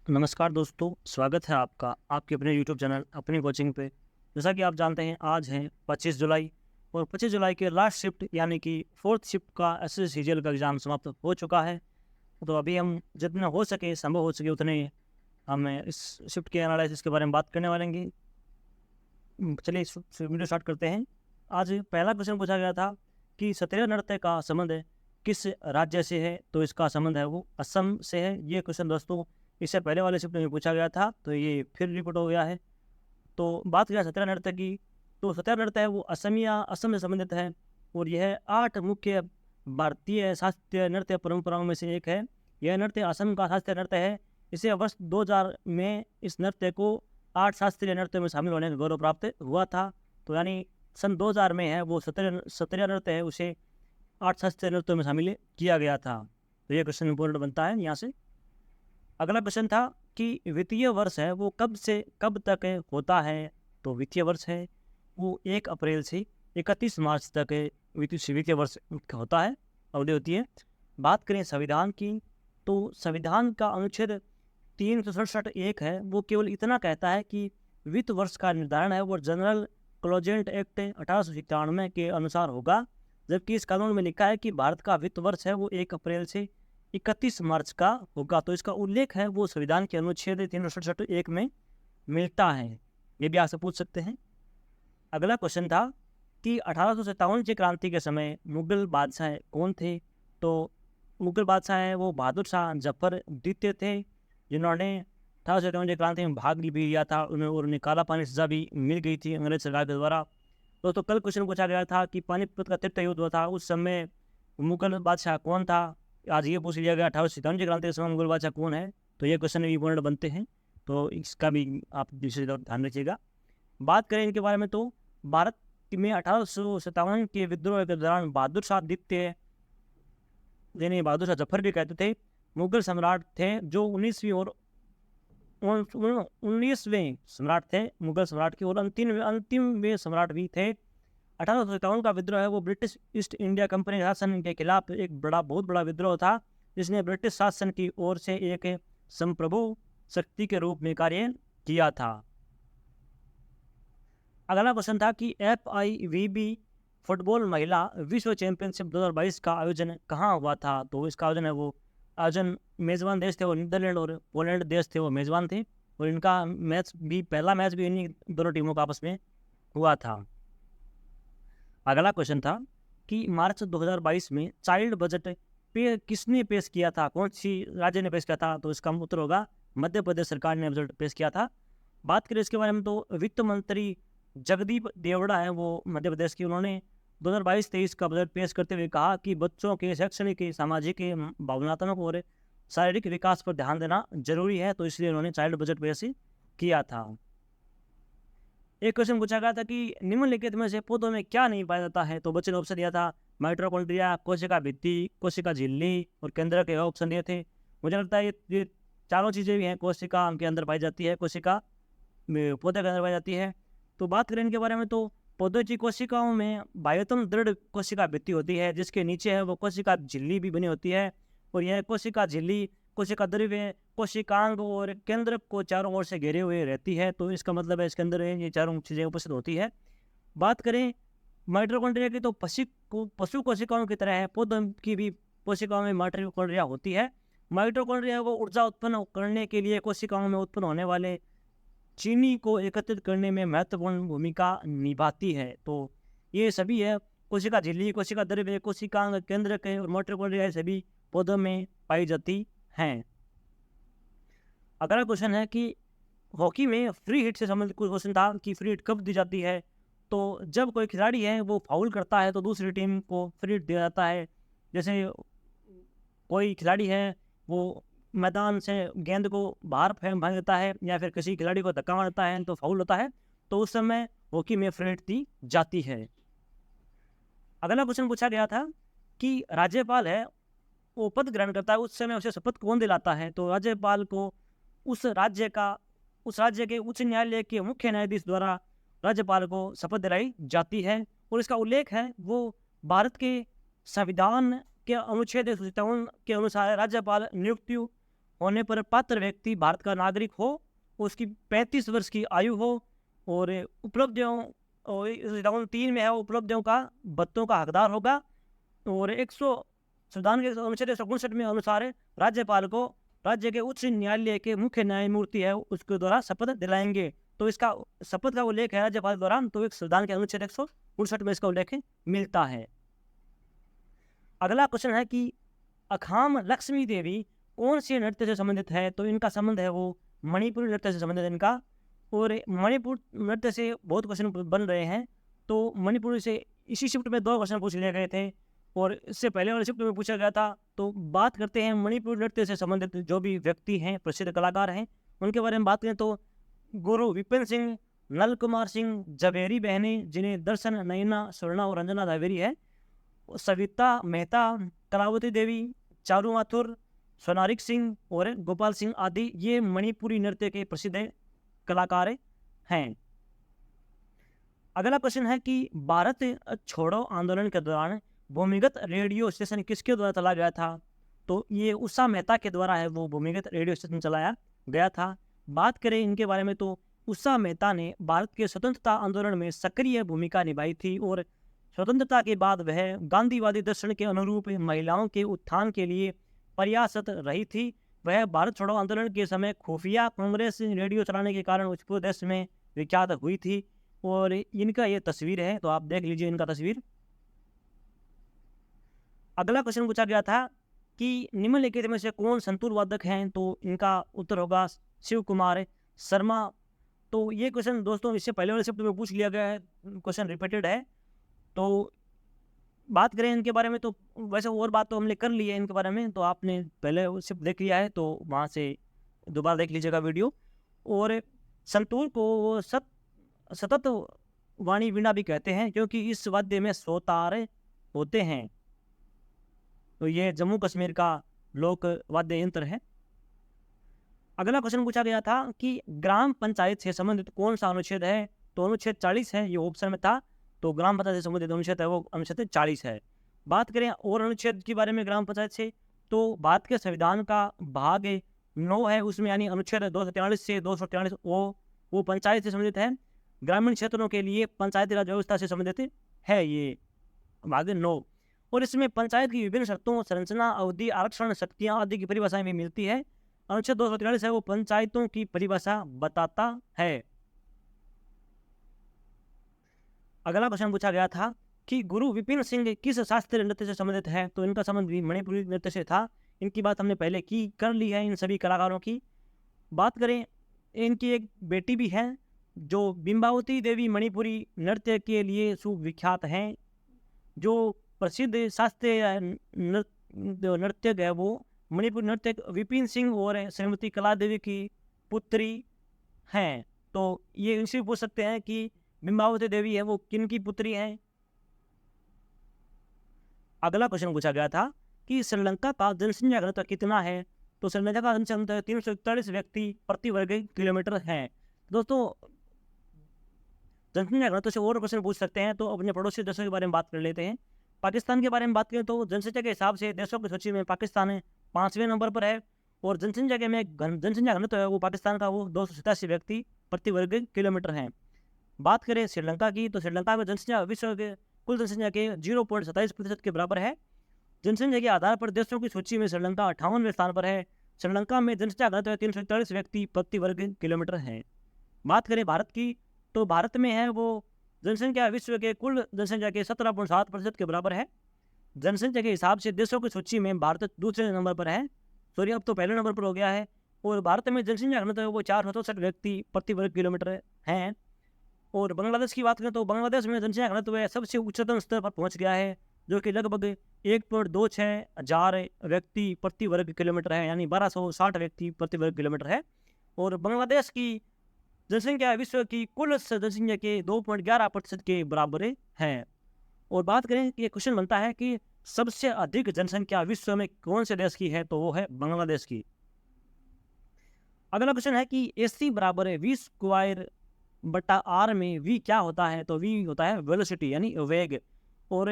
नमस्कार दोस्तों, स्वागत है आपका आपके अपने यूट्यूब चैनल अपनी कोचिंग पे। जैसा कि आप जानते हैं आज है 25 जुलाई और 25 जुलाई के लास्ट शिफ्ट यानी कि फोर्थ शिफ्ट का एसएससीजीएल का एग्ज़ाम समाप्त हो चुका है। तो अभी हम जितना हो सके संभव हो सके उतने हम इस शिफ्ट के एनालिसिस के बारे में बात करने वाले हैं। चलिए इस वीडियो स्टार्ट करते हैं। आज पहला क्वेश्चन पूछा गया था कि सत्रिय नृत्य का संबंध किस राज्य से है, तो इसका संबंध है वो असम से है। ये क्वेश्चन दोस्तों इससे पहले वाले शिफ्ट में पूछा गया था, तो ये फिर रिपीट हो गया है। तो बात करें सत्रिया नृत्य की, तो सत्रिया नृत्य है वो असम से संबंधित है और यह 8 मुख्य भारतीय शास्त्रीय नृत्य परंपराओं में से एक है। यह नृत्य असम का शास्त्रीय नृत्य है। इसे वर्ष 2000 में इस नृत्य को 8 शास्त्रीय नृत्यों में शामिल होने का गौरव प्राप्त हुआ था। तो यानी सन 2000 में है वो सत्रिया नृत्य है, उसे 8 शास्त्रीय नृत्यों में शामिल किया गया था। तो ये क्वेश्चन इंपॉर्टेंट बनता है यहाँ से। अगला क्वेश्चन था कि वित्तीय वर्ष है वो कब से कब तक होता है, तो वित्तीय वर्ष है वो 1 अप्रैल से 31 मार्च तक वित्तीय वर्ष होता है, अवधि होती है। बात करें संविधान की, तो संविधान का अनुच्छेद 367(1) है वो केवल इतना कहता है कि वित्त वर्ष का निर्धारण है वो जनरल क्लोजेंट एक्ट 1897 के अनुसार होगा, जबकि इस कानून में लिखा है कि भारत का वित्त वर्ष है वो 1 अप्रैल से 31 मार्च का होगा। तो इसका उल्लेख है वो संविधान के अनुच्छेद 367(1) में मिलता है। ये भी आपसे पूछ सकते हैं। अगला क्वेश्चन था कि 1857 की क्रांति के समय मुगल बादशाह कौन थे, तो मुगल बादशाह है वो बहादुर शाह जफर द्वितीय थे, जिन्होंने 1857 की क्रांति में भाग भी लिया था। उन्हें काला पानी सजा भी मिल गई थी अंग्रेज सरकार के द्वारा। तो कल क्वेश्चन पूछा गया था कि पानीपत का तृतीय युद्ध हुआ था, उस समय मुगल बादशाह कौन था। आज ये पूछ लिया गया 1857 की क्रांति के समय मुगल बादशाह कौन है, तो ये क्वेश्चन भी इंपॉर्टेंट बनते हैं, तो इसका भी आप विशेष ध्यान रखिएगा। बात करें इनके बारे में, तो भारत में 1857 के विद्रोह के दौरान बहादुर शाह द्वितीय, जिन्हें बहादुर शाह जफर भी कहते थे, मुगल सम्राट थे जो 19वें सम्राट थे मुगल सम्राट के, और अंतिमवें सम्राट भी थे। 1857 का विद्रोह है वो ब्रिटिश ईस्ट इंडिया कंपनी शासन के खिलाफ एक बहुत बड़ा विद्रोह था, जिसने ब्रिटिश शासन की ओर से एक संप्रभु शक्ति के रूप में कार्य किया था। अगला क्वेश्चन था कि FIVB फुटबॉल महिला विश्व चैंपियनशिप 2022 का आयोजन कहाँ हुआ था, तो इसका आयोजन मेजबान देश थे वो नीदरलैंड और पोलैंड देश थे वो मेजबान थे, और इनका पहला मैच भी इन्हीं दोनों टीमों का आपस में हुआ था। अगला क्वेश्चन था कि मार्च 2022 में चाइल्ड बजट किसने पेश किया था, कौन सी राज्य ने पेश किया था, तो इसका उत्तर होगा मध्य प्रदेश सरकार ने बजट पेश किया था। बात करें इसके बारे में, तो वित्त मंत्री जगदीप देवड़ा है वो मध्य प्रदेश की, उन्होंने 2022-23 का बजट पेश करते हुए कहा कि बच्चों के शैक्षणिक, सामाजिक, भावनात्मक और शारीरिक विकास पर ध्यान देना जरूरी है, तो इसलिए उन्होंने चाइल्ड बजट पेश किया था। एक क्वेश्चन पूछा गया था कि निम्नलिखित में से पौधों में क्या नहीं पाया जाता है, तो बच्चे ने ऑप्शन दिया था माइटोकॉन्ड्रिया, कोशिका भित्ति, कोशिका झिल्ली और केंद्रक के ऑप्शन दिए थे। मुझे लगता है ये चारों चीज़ें भी हैं, कोशिका के अंदर पाई जाती है, कोशिका पौधे के अंदर पाई जाती है। तो बात करें इनके बारे में, तो पौधों की कोशिकाओं में बाह्यतम दृढ़ कोशिका भित्ति होती है, जिसके नीचे है वो कोशिका झिल्ली भी बनी होती है, और यह कोशिका झिल्ली कोशिका द्रव्य, कोशिकांग और केंद्रक को चारों ओर से घेरे हुए रहती है। तो इसका मतलब है इसके अंदर ये चारों चीज़ें उपस्थित होती है। बात करें माइटोकॉन्ड्रिया की, तो पशु कोशिकाओं की तरह है पौधों की भी कोशिकाओं में माइटोकॉन्ड्रिया होती है। माइटोकॉन्ड्रिया को ऊर्जा उत्पन्न करने के लिए कोशिकाओं में उत्पन्न होने वाले चीनी को एकत्रित करने में महत्वपूर्ण भूमिका निभाती है। तो ये सभी है कोशिका झिल्ली, कोशिका द्रव्य, कोशिकांग, केंद्रक और माइटोकॉन्ड्रिया सभी पौधों में पाई जाती हैं। अगला क्वेश्चन है कि हॉकी में फ्री हिट से संबंधित कुछ क्वेश्चन था कि फ्री हिट कब दी जाती है, तो जब कोई खिलाड़ी है वो फाउल करता है तो दूसरी टीम को फ्री हिट दिया जाता है। जैसे कोई खिलाड़ी है वो मैदान से गेंद को बाहर फेंक देता है या फिर किसी खिलाड़ी को धक्का मार देता है तो फाउल होता है, तो उस समय हॉकी में फ्री हिट दी जाती है। अगला क्वेश्चन पूछा गया था कि राज्यपाल है वो पद ग्रहण करता है, उस समय उसे शपथ कौन दिलाता है, तो राज्यपाल को उस राज्य के उच्च न्यायालय के मुख्य न्यायाधीश द्वारा राज्यपाल को शपथ दिलाई जाती है, और इसका उल्लेख है वो भारत के संविधान के अनुच्छेद 57 के अनुसार राज्यपाल नियुक्ति होने पर पात्र व्यक्ति भारत का नागरिक हो, उसकी 35 वर्ष की आयु हो और उपलब्धियों और इस राउंड 3 में है उपलब्धियों का भत्तों का हकदार होगा। और 100 संविधान के अनुच्छेद 159 में अनुसार राज्यपाल को राज्य के उच्च न्यायालय के मुख्य न्यायमूर्ति है उसके द्वारा शपथ दिलाएंगे। तो इसका शपथ का उल्लेख है राज्यपाल द्वारा, तो एक संविधान के अनुच्छेद 159 में इसका उल्लेख मिलता है। अगला क्वेश्चन है कि अखाम लक्ष्मी देवी कौन से नृत्य से संबंधित है? तो इनका संबंध है वो मणिपुरी नृत्य से संबंधित है इनका। और मणिपुर नृत्य से बहुत क्वेश्चन बन रहे हैं, तो मणिपुरी से इसी शिफ्ट में 2 क्वेश्चन पूछ लिए गए थे और इससे पहले वाले शिफ्ट में पूछा गया था। तो बात करते हैं मणिपुर नृत्य से संबंधित जो भी व्यक्ति हैं, प्रसिद्ध कलाकार हैं, उनके बारे में बात करें तो गुरु विपिन सिंह, नल कुमार सिंह, जवेरी बहनें जिन्हें दर्शन, नयना, स्वर्णा और रंजना जवेरी है, सविता मेहता, कलावती देवी, चारू माथुर, सोनारिक सिंह और गोपाल सिंह आदि ये मणिपुरी नृत्य के प्रसिद्ध कलाकार हैं। अगला क्वेश्चन है कि भारत छोड़ो आंदोलन के दौरान भूमिगत रेडियो स्टेशन किसके द्वारा चलाया गया था? तो ये उषा मेहता के द्वारा है वो भूमिगत रेडियो स्टेशन चलाया गया था। बात करें इनके बारे में तो उषा मेहता ने भारत के स्वतंत्रता आंदोलन में सक्रिय भूमिका निभाई थी और स्वतंत्रता के बाद वह गांधीवादी दर्शन के अनुरूप महिलाओं के उत्थान के लिए प्रयासरत रही थी। वह भारत छोड़ो आंदोलन के समय खुफिया कांग्रेस रेडियो चलाने के कारण उस पूरे देश में विख्यात हुई थी। और इनका ये तस्वीर है, तो आप देख लीजिए इनका तस्वीर। अगला क्वेश्चन पूछा गया था कि निम्नलिखित में से कौन संतूर वादक हैं? तो इनका उत्तर होगा शिव कुमार शर्मा। तो ये क्वेश्चन दोस्तों इससे पहले वाले शिफ्ट में पूछ लिया गया है, क्वेश्चन रिपीटेड है। तो बात करें इनके बारे में तो वैसे और बात तो हमने कर ली है इनके बारे में, तो आपने पहले शिफ्ट देख लिया है तो वहाँ से दोबारा देख लीजिएगा वीडियो। और संतूर को वो सतत वाणी वीणा भी कहते हैं क्योंकि इस वाद्य में 100 तार होते हैं। तो ये जम्मू कश्मीर का लोक वाद्य यंत्र है। अगला क्वेश्चन पूछा गया था कि ग्राम पंचायत से संबंधित कौन सा अनुच्छेद है? तो अनुच्छेद 40 है, ये ऑप्शन में था। तो ग्राम पंचायत से संबंधित अनुच्छेद है वो अनुच्छेद 40 है। बात करें और अनुच्छेद के बारे में ग्राम पंचायत से, तो भारत के संविधान का भाग 9 है, उसमें यानी अनुच्छेद 243 से 243 वो पंचायत से संबंधित है। ग्रामीण क्षेत्रों के लिए पंचायती राज व्यवस्था से संबंधित है ये भाग 9। और इसमें पंचायत की विभिन्न शर्तों, संरचना, अवधि, आरक्षण, शक्तियाँ आदि की परिभाषाएं भी मिलती है। अनुच्छेद 243 है वो पंचायतों की परिभाषा बताता है। अगला क्वेश्चन पूछा गया था कि गुरु विपिन सिंह किस शास्त्रीय नृत्य से संबंधित है? तो इनका संबंध भी मणिपुरी नृत्य से था। इनकी बात हमने पहले कर ली है इन सभी कलाकारों की। बात करें इनकी एक बेटी भी है जो बिंबावती देवी मणिपुरी नृत्य के लिए सुविख्यात हैं। जो प्रसिद्ध शास्त्रीय नृत्यक है वो मणिपुरी नृत्यक विपिन सिंह और श्रीमती कला देवी की पुत्री हैं। तो ये इनसे पूछ सकते हैं कि बिंबावती देवी है वो किन की पुत्री हैं? अगला क्वेश्चन पूछा गया था कि श्रीलंका का जनसंख्या घनत्व कितना है? तो श्रीलंका का जनसंख्या 341 व्यक्ति प्रति वर्ग किलोमीटर है। दोस्तों जनसंख्या घनत्व से और क्वेश्चन पूछ सकते हैं, तो अपने पड़ोसी देशों के बारे में बात कर लेते हैं। पाकिस्तान के बारे में बात करें तो जनसंख्या के हिसाब से देशों की सूची में पाकिस्तान 5वें नंबर पर है और जनसंख्या में जनसंख्या घनत्व है वो पाकिस्तान का वो 287 व्यक्ति प्रति वर्ग किलोमीटर है। बात करें श्रीलंका की, तो श्रीलंका में जनसंख्या विश्व के कुल जनसंख्या के 0.27% के बराबर है। जनसंख्या के आधार पर देशों की सूची में श्रीलंका 58वें स्थान पर है। श्रीलंका में जनसंख्या घनत्व 341 व्यक्ति प्रति वर्ग किलोमीटर है। बात करें भारत की, तो भारत में है वो जनसंख्या विश्व के कुल जनसंख्या के 17.7% के बराबर है। जनसंख्या के हिसाब से देशों की सूची में भारत दूसरे नंबर पर है, सॉरी अब तो पहले नंबर पर हो गया है। और भारत में जनसंख्या घनत्व वो 467 व्यक्ति प्रति वर्ग किलोमीटर हैं। और बांग्लादेश की बात करें तो बांग्लादेश में जनसंख्या घनत्व सबसे उच्चतम स्तर पर पहुंच गया है, जो कि लगभग 1.26 हजार व्यक्ति प्रति वर्ग किलोमीटर है, यानी 1260 व्यक्ति प्रति वर्ग किलोमीटर है। और बांग्लादेश की जनसंख्या विश्व की कुल जनसंख्या के 2.11% के बराबर है। और बात करें कि क्वेश्चन बनता है कि सबसे अधिक जनसंख्या विश्व में कौन से देश की है? तो वो है बांग्लादेश की। अगला क्वेश्चन है कि AC बराबर है V²/R में V क्या होता है? तो V होता है वेलोसिटी यानी वेग। और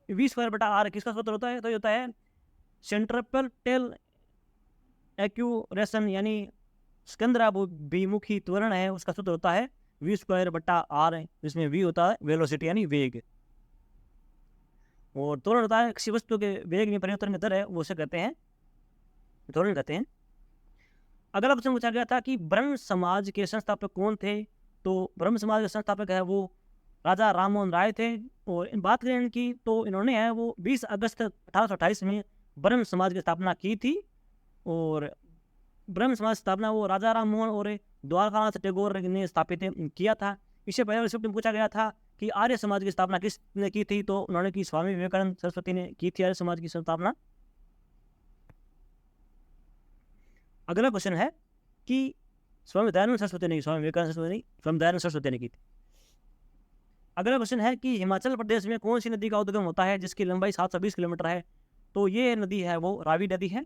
V²/R किसका सूत्र होता है? तो ये होता है सेंट्रिपेटल एक्यूरेशन यानी स्कंदराभिमुखी त्वरण है, उसका सूत्र होता है v²/r, जिसमें v होता है वेलोसिटी यानी वेग, और त्वरण होता है किसी वस्तु के वेग में परिवर्तन की दर है, वो उसे कहते हैं त्वरण कहते हैं। अगला क्वेश्चन पूछा गया था कि ब्रह्म समाज के संस्थापक कौन थे? तो ब्रह्म समाज के संस्थापक है वो राजा राम मोहन राय थे, और इन बात करें इनकी तो इन्होंने है वो 20 अगस्त 1828 में ब्रह्म समाज की स्थापना की थी, और ब्रह्म समाज की स्थापना वो राजा राम मोहन और द्वारकानाथ टैगोर ने स्थापित किया था। इससे पहले रिसिप्ट में पूछा गया था कि आर्य समाज की स्थापना किसने की थी? तो उन्होंने की स्वामी विवेकानंद सरस्वती ने की थी आर्य समाज की स्थापना। अगला क्वेश्चन है कि स्वामी दयानंद सरस्वती ने, स्वामी विवेकानंद सरस्वती नहीं, स्वामी दयानंद सरस्वती ने की थी। अगला क्वेश्चन है कि हिमाचल प्रदेश में कौन सी नदी का उद्गम होता है जिसकी लंबाई 720 किलोमीटर है? तो ये नदी है वो रावी नदी है।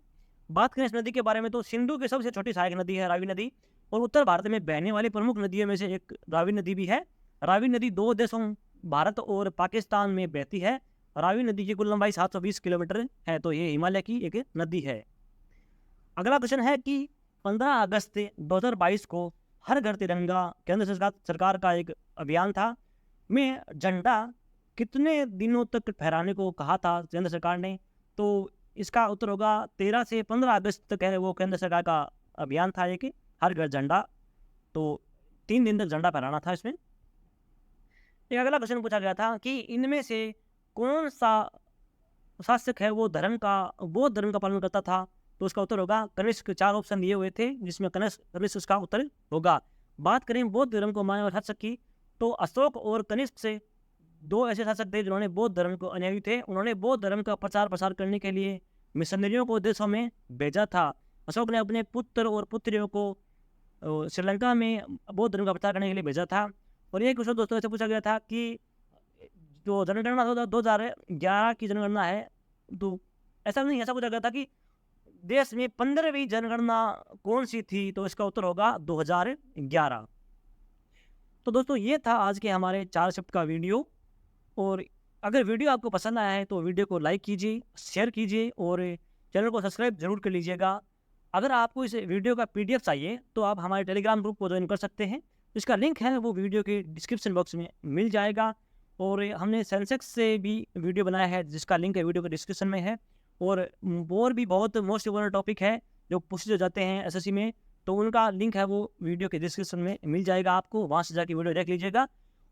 बात करें इस नदी के बारे में तो सिंधु की सबसे छोटी सहायक नदी है रावी नदी, और उत्तर भारत में बहने वाली प्रमुख नदियों में से एक रावी नदी भी है। रावी नदी 2 देशों भारत और पाकिस्तान में बहती है। रावी नदी की कुल लंबाई 720 किलोमीटर है, तो ये हिमालय की एक नदी है। अगला क्वेश्चन है कि 15 अगस्त 2022 को हर घर तिरंगा केंद्र सरकार का एक अभियान था, में झंडा कितने दिनों तक फहराने को कहा था केंद्र सरकार ने? तो इसका उत्तर होगा 13 से 15 अगस्त तक है वो केंद्र सरकार का अभियान था ये कि हर घर झंडा, तो 3 दिन तक झंडा फहराना था इसमें। एक अगला क्वेश्चन पूछा गया था कि इनमें से कौन सा शासक है वो बौद्ध धर्म का पालन करता था? तो उसका उत्तर होगा कनिष्क। 4 ऑप्शन दिए हुए थे जिसमें कनिष्क उसका उत्तर होगा। बात करें बौद्ध धर्म को मानने वाले शासक की तो अशोक और कनिष्क से 2 ऐसे शासक थे जिन्होंने बौद्ध धर्म को अनुयायी थे। उन्होंने बौद्ध धर्म का प्रचार प्रसार करने के लिए मिशनरियों को देशों में भेजा था। अशोक ने अपने पुत्र और पुत्रियों को श्रीलंका में बौद्ध धर्म का प्रचार करने के लिए भेजा था। और एक क्वेश्चन दोस्तों ऐसे पूछा गया था कि जो जनगणना 2011 की जनगणना है, तो ऐसा नहीं, ऐसा पूछा गया था कि देश में 15वीं जनगणना कौन सी थी? तो इसका उत्तर होगा 2011। तो दोस्तों ये था आज के हमारे 4 शिफ्ट का वीडियो, और अगर वीडियो आपको पसंद आया है तो वीडियो को लाइक कीजिए, शेयर कीजिए और चैनल को सब्सक्राइब जरूर कर लीजिएगा। अगर आपको इस वीडियो का PDF चाहिए तो आप हमारे टेलीग्राम ग्रुप को ज्वाइन कर सकते हैं, इसका लिंक है वो वीडियो के डिस्क्रिप्शन बॉक्स में मिल जाएगा। और हमने सेंसेक्स से भी वीडियो बनाया है जिसका लिंक है वीडियो के डिस्क्रिप्शन में है, और भी बहुत मोस्ट इम्पोर्टेंट टॉपिक है जो पूछे जो जाते हैं SSC में, तो उनका लिंक है वो वीडियो के डिस्क्रिप्शन में मिल जाएगा आपको, वहाँ से जाके वीडियो देख लीजिएगा।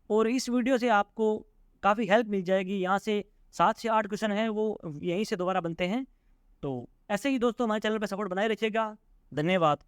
और इस वीडियो से आपको काफ़ी हेल्प मिल जाएगी। यहाँ से 7 से 8 क्वेश्चन हैं वो यहीं से दोबारा बनते हैं। तो ऐसे ही दोस्तों हमारे चैनल पर सपोर्ट बनाए रखिएगा। धन्यवाद।